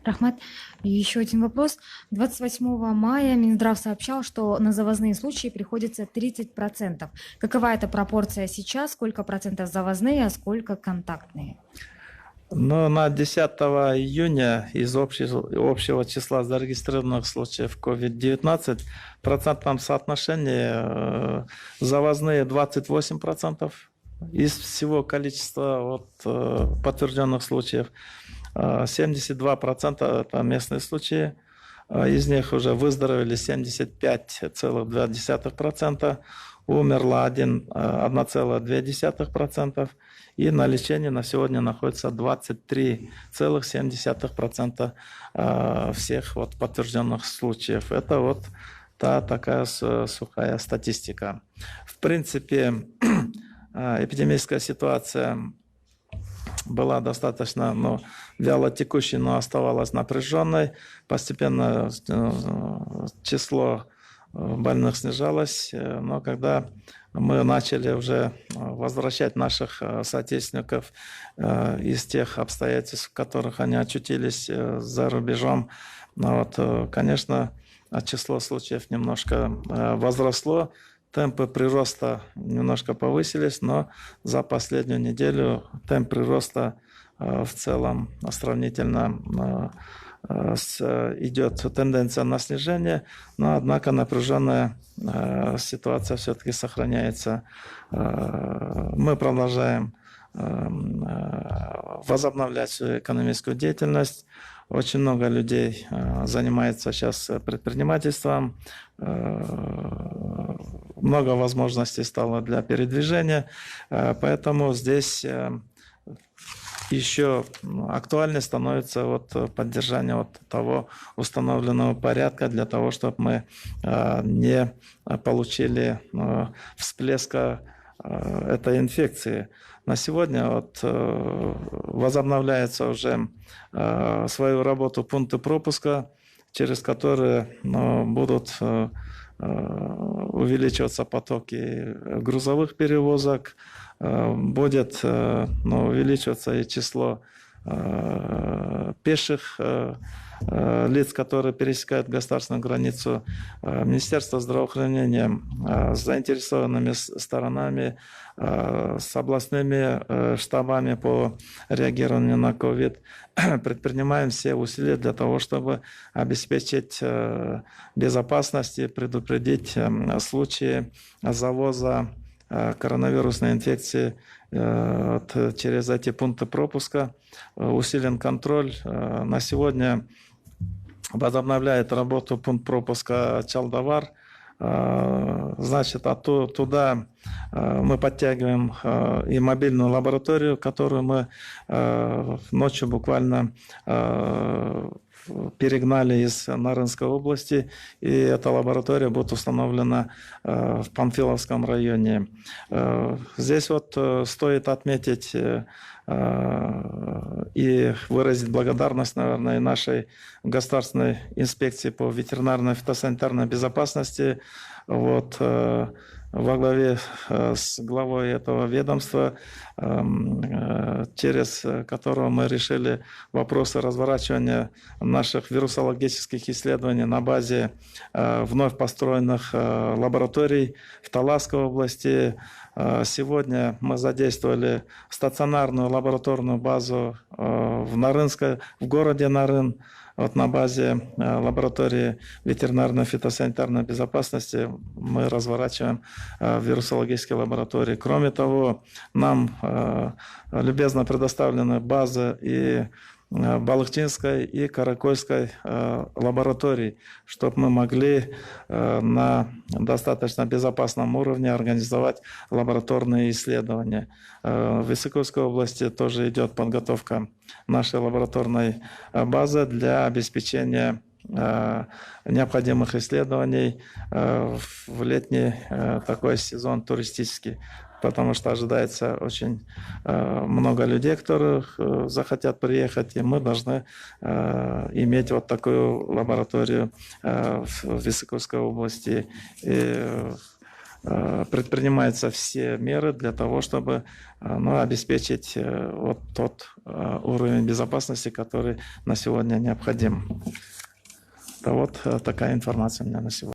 Рахмат, и еще один вопрос. 28 мая Минздрав сообщал, что на завозные случаи приходится 30%. Какова эта пропорция сейчас? Сколько процентов завозные, а сколько контактные? Но на 10 июня из общего числа зарегистрированных случаев COVID-19 в процентном соотношении завозные 28%. Из всего количества подтвержденных случаев 72% это местные случаи. Из них уже выздоровели 75,2%, умерло 1,2%, и на лечении на сегодня находится 23,7% всех подтвержденных случаев. Это такая сухая статистика. В принципе, эпидемическая ситуация была достаточно вяло текущей, но оставалась напряженной. Постепенно число больных снижалось, но когда мы начали уже возвращать наших соотечественников из тех обстоятельств, в которых они очутились за рубежом, конечно, число случаев немножко возросло, темпы прироста немножко повысились, но за последнюю неделю темп прироста в целом сравнительно идет тенденция на снижение, но однако напряженная ситуация все-таки сохраняется. Мы продолжаем возобновлять свою экономическую деятельность. Очень много людей занимается сейчас предпринимательством. Много возможностей стало для передвижения. Поэтому здесь еще актуальнее становится поддержание того установленного порядка для того, чтобы мы не получили всплеска этой инфекции. На сегодня возобновляется уже свою работу пункты пропуска, через которые будут увеличиваться потоки грузовых перевозок, будет увеличиваться и число пеших лиц, которые пересекают государственную границу. Министерство здравоохранения с заинтересованными сторонами, с областными штабами по реагированию на COVID предпринимаем все усилия для того, чтобы обеспечить безопасность и предупредить случаи завоза коронавирусной инфекции через эти пункты пропуска. Усилен контроль. На сегодня возобновляет работу пункт пропуска Чалдавар. Значит, туда мы подтягиваем и мобильную лабораторию, которую мы ночью буквально перегнали из Нарынской области, и эта лаборатория будет установлена в Панфиловском районе. Здесь стоит отметить и выразить благодарность, наверное, нашей государственной инспекции по ветеринарной фитосанитарной безопасности, во главе с главой этого ведомства, через которого мы решили вопросы разворачивания наших вирусологических исследований на базе вновь построенных лабораторий в Таласской области. Сегодня мы задействовали стационарную лабораторную базу в городе Нарын. На базе лаборатории ветеринарной фитосанитарной безопасности мы разворачиваем вирусологические лаборатории. Кроме того, нам любезно предоставлены базы и Балыктинской и Каракольской лабораторий, чтобы мы могли на достаточно безопасном уровне организовать лабораторные исследования. В Иссыковской области тоже идет подготовка нашей лабораторной базы для обеспечения необходимых исследований в летний такой сезон туристический, потому что ожидается очень много людей, которые захотят приехать, и мы должны иметь такую лабораторию в Иссыковской области. И предпринимаются все меры для того, чтобы обеспечить вот тот уровень безопасности, который на сегодня необходим. Да, вот такая информация у меня на сегодня.